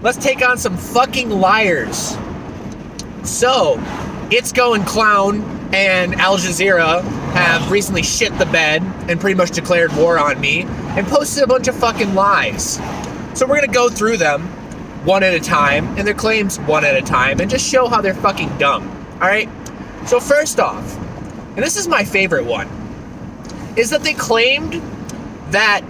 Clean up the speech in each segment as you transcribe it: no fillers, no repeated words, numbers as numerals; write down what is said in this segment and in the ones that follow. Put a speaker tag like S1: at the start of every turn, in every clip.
S1: let's take on some fucking liars. So, It's Going Clown and Al Jazeera have recently shit the bed and pretty much declared war on me and posted a bunch of fucking lies. So we're gonna go through them one at a time and their claims one at a time and just show how they're fucking dumb. Alright? So first off, and this is my favorite one, is that they claimed that,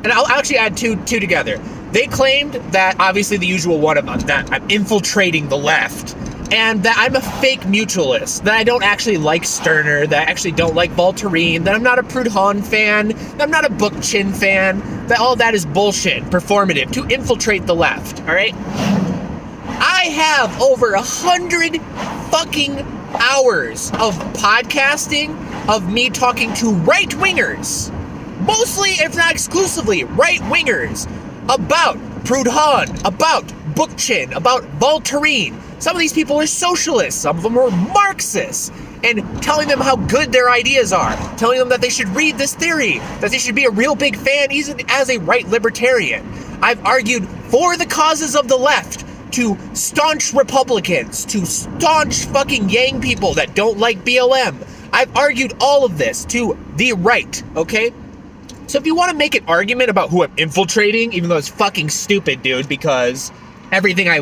S1: and I'll actually add two together. They claimed that, obviously the usual one about that I'm infiltrating the left, and that I'm a fake mutualist, that I don't actually like Stirner, that I actually don't like Voltairine, that I'm not a Proudhon fan, that I'm not a Bookchin fan, that all that is bullshit, performative, to infiltrate the left, alright? I have over 100 fucking hours of podcasting of me talking to right-wingers, mostly, if not exclusively, right-wingers, about Proudhon, about Bookchin, about Voltairine. Some of these people are socialists, some of them are Marxists, and telling them how good their ideas are, telling them that they should read this theory, that they should be a real big fan even as a right libertarian. I've argued for the causes of the left, to staunch Republicans, to staunch fucking Yang people that don't like BLM. I've argued all of this to the right, okay? So if you want to make an argument about who I'm infiltrating, even though it's fucking stupid, dude, because everything I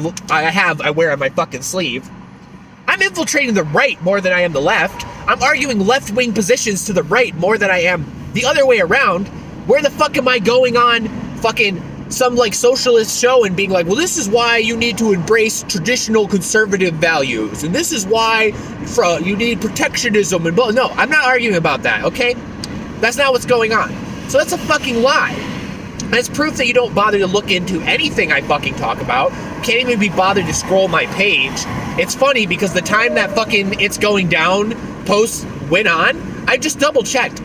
S1: wear on my fucking sleeve, I'm infiltrating the right more than I am the left. I'm arguing left-wing positions to the right more than I am the other way around. Where the fuck am I going on fucking some like socialist show and being like, well, this is why you need to embrace traditional conservative values, and this is why you need protectionism and blah. No, I'm not arguing about that, okay? That's not what's going on. So that's a fucking lie. And it's proof that you don't bother to look into anything I fucking talk about. Can't even be bothered to scroll my page. It's funny because the time that fucking It's Going Down post went on, I just double checked.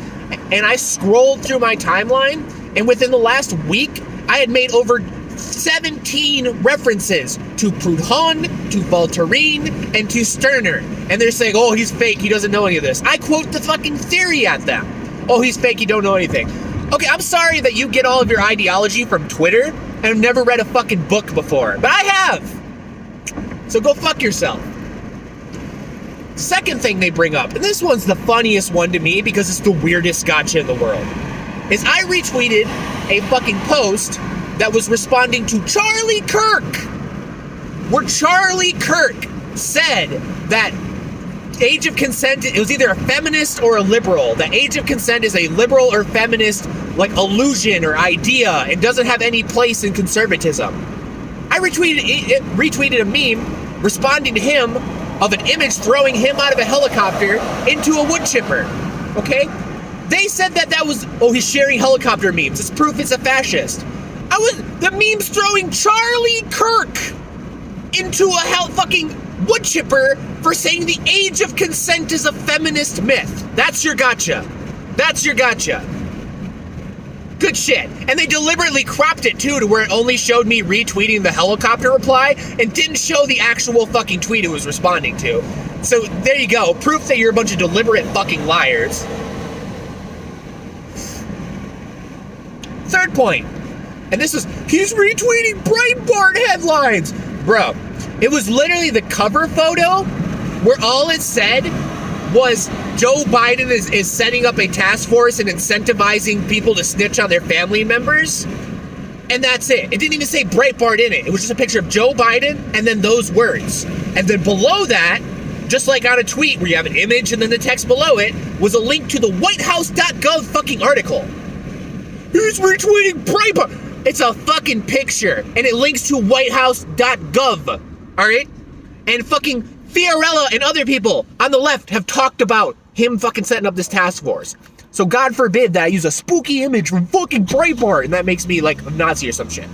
S1: And I scrolled through my timeline, and within the last week, I had made over 17 references to Proudhon, to Voltairine, and to Stirner. And they're saying, oh, he's fake, he doesn't know any of this. I quote the fucking theory at them. Oh, he's fake, he don't know anything. Okay, I'm sorry that you get all of your ideology from Twitter and have never read a fucking book before, but I have. So go fuck yourself. Second thing they bring up, and this one's the funniest one to me because it's the weirdest gotcha in the world, is I retweeted a fucking post that was responding to Charlie Kirk, where Charlie Kirk said that Age of Consent, it was either a feminist or a liberal. That Age of Consent is a liberal or feminist, like, illusion or idea and doesn't have any place in conservatism. I retweeted a meme responding to him of an image throwing him out of a helicopter into a wood chipper, okay? They said that was, oh, he's sharing helicopter memes. It's proof it's a fascist. The meme's throwing Charlie Kirk into a fucking wood chipper for saying the Age of Consent is a feminist myth. That's your gotcha. That's your gotcha. Good shit. And they deliberately cropped it too to where it only showed me retweeting the helicopter reply and didn't show the actual fucking tweet it was responding to. So there you go. Proof that you're a bunch of deliberate fucking liars. Third point, and this is, he's retweeting Breitbart headlines. Bro, it was literally the cover photo where all it said was Joe Biden is setting up a task force and incentivizing people to snitch on their family members. And that's it. It didn't even say Breitbart in it. It was just a picture of Joe Biden and then those words. And then below that, just like on a tweet where you have an image and then the text below it, was a link to the whitehouse.gov fucking article. He's retweeting Breitbart. It's a fucking picture, and it links to whitehouse.gov, alright? And fucking Fiorella and other people on the left have talked about him fucking setting up this task force. So God forbid that I use a spooky image from fucking Breitbart, and that makes me like a Nazi or some shit.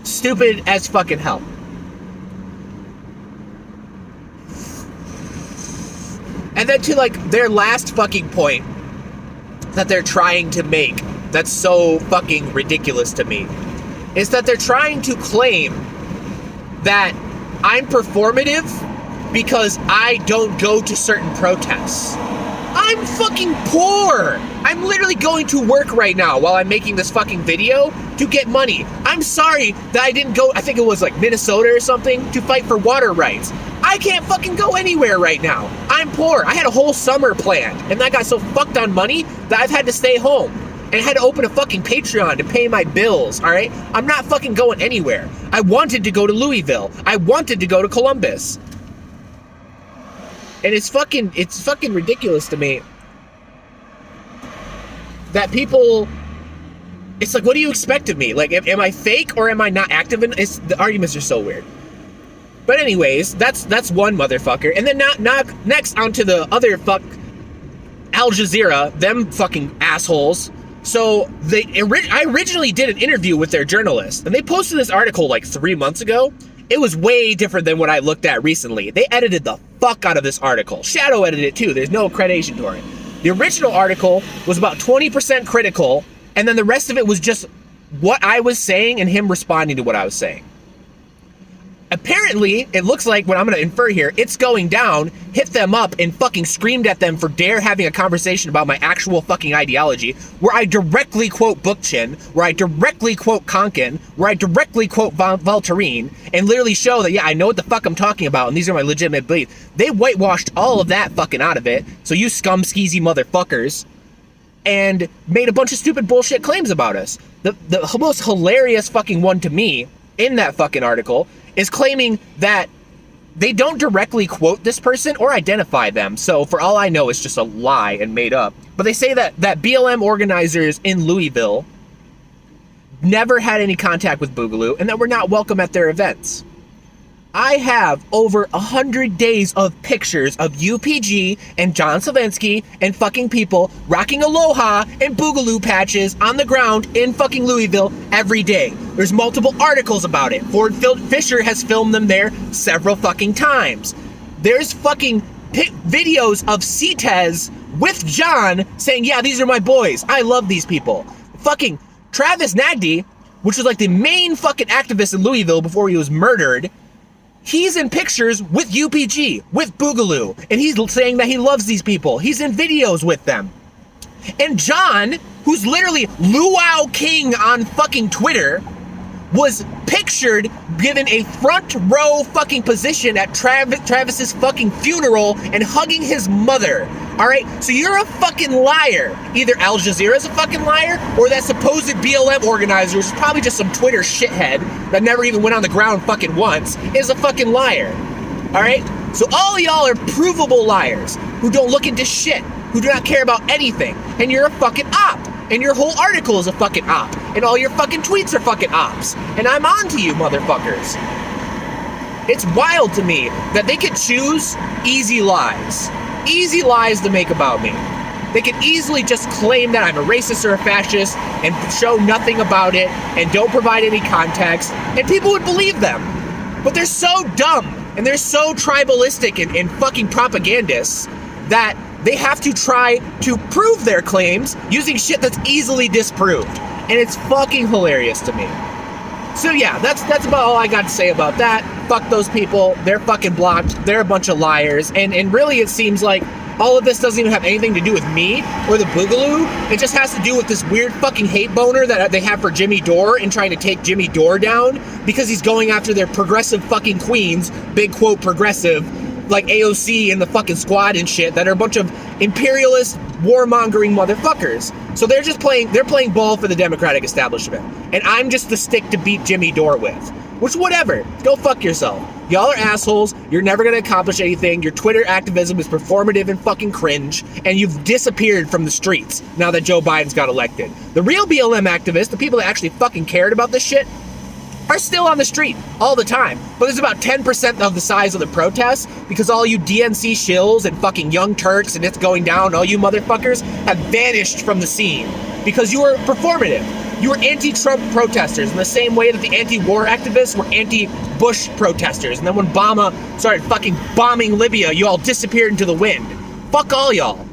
S1: Stupid as fucking hell. And then to like their last fucking point that they're trying to make, that's so fucking ridiculous to me, is that they're trying to claim that I'm performative because I don't go to certain protests. I'm fucking poor. I'm literally going to work right now while I'm making this fucking video to get money. I'm sorry that I didn't go, I think it was like Minnesota or something, to fight for water rights. I can't fucking go anywhere right now. I'm poor. I had a whole summer planned, and I got so fucked on money that I've had to stay home and had to open a fucking Patreon to pay my bills, all right? I'm not fucking going anywhere. I wanted to go to Louisville. I wanted to go to Columbus. And it's fucking ridiculous to me that people, it's like, what do you expect of me? Like, am I fake or am I not active? The arguments are so weird. But anyways, that's one motherfucker. And then now next onto the other fuck, Al Jazeera, them fucking assholes. So I originally did an interview with their journalist, and they posted this article like 3 months ago. It was way different than what I looked at recently. They edited the fuck out of this article. Shadow edited it too. There's no accreditation to it. The original article was about 20% critical, and then the rest of it was just what I was saying and him responding to what I was saying. Apparently, it looks like, what I'm going to infer here, it's going down, hit them up, and fucking screamed at them for dare having a conversation about my actual fucking ideology, where I directly quote Bookchin, where I directly quote Konkin, where I directly quote Voltairine, and literally show that, yeah, I know what the fuck I'm talking about, and these are my legitimate beliefs. They whitewashed all of that fucking out of it, so you scum skeezy motherfuckers, and made a bunch of stupid bullshit claims about us. The most hilarious fucking one to me in that fucking article is claiming that they don't directly quote this person or identify them. So for all I know, it's just a lie and made up. But they say that BLM organizers in Louisville never had any contact with Boogaloo and that we're not welcome at their events. I have over 100 days of pictures of UPG and John Slavinsky and fucking people rocking Aloha and Boogaloo patches on the ground in fucking Louisville every day. There's multiple articles about it. Ford Fisher has filmed them there several fucking times. There's fucking videos of CTES with John saying, yeah, these are my boys. I love these people. Fucking Travis Nagdy, which was like the main fucking activist in Louisville before he was murdered, he's in pictures with UPG, with Boogaloo, and he's saying that he loves these people. He's in videos with them. And John, who's literally Luau King on fucking Twitter, was pictured given a front row fucking position at Travis's fucking funeral and hugging his mother. All right, so you're a fucking liar. Either Al Jazeera's a fucking liar, or that supposed BLM organizer, who's probably just some Twitter shithead that never even went on the ground fucking once, is a fucking liar. All right, so all of y'all are provable liars who don't look into shit, who do not care about anything, and you're a fucking op. And your whole article is a fucking op. And all your fucking tweets are fucking ops. And I'm on to you, motherfuckers. It's wild to me that they could choose easy lies. Easy lies to make about me. They could easily just claim that I'm a racist or a fascist and show nothing about it and don't provide any context. And people would believe them. But they're so dumb and they're so tribalistic and fucking propagandists that they have to try to prove their claims using shit that's easily disproved. And it's fucking hilarious to me. So yeah, that's about all I got to say about that. Fuck those people. They're fucking blocked. They're a bunch of liars. And really it seems like all of this doesn't even have anything to do with me or the Boogaloo. It just has to do with this weird fucking hate boner that they have for Jimmy Dore and trying to take Jimmy Dore down because he's going after their progressive fucking queens, big quote progressive, like AOC and the fucking squad and shit that are a bunch of imperialist, warmongering motherfuckers. So they're playing ball for the Democratic establishment. And I'm just the stick to beat Jimmy Dore with. Which, whatever. Go fuck yourself. Y'all are assholes. You're never gonna accomplish anything. Your Twitter activism is performative and fucking cringe. And you've disappeared from the streets now that Joe Biden's got elected. The real BLM activists, the people that actually fucking cared about this shit, are still on the street all the time. But there's about 10% of the size of the protests because all you DNC shills and fucking young Turks and it's going down, all you motherfuckers have vanished from the scene because you were performative. You were anti-Trump protesters in the same way that the anti-war activists were anti-Bush protesters. And then when Obama started fucking bombing Libya, you all disappeared into the wind. Fuck all y'all.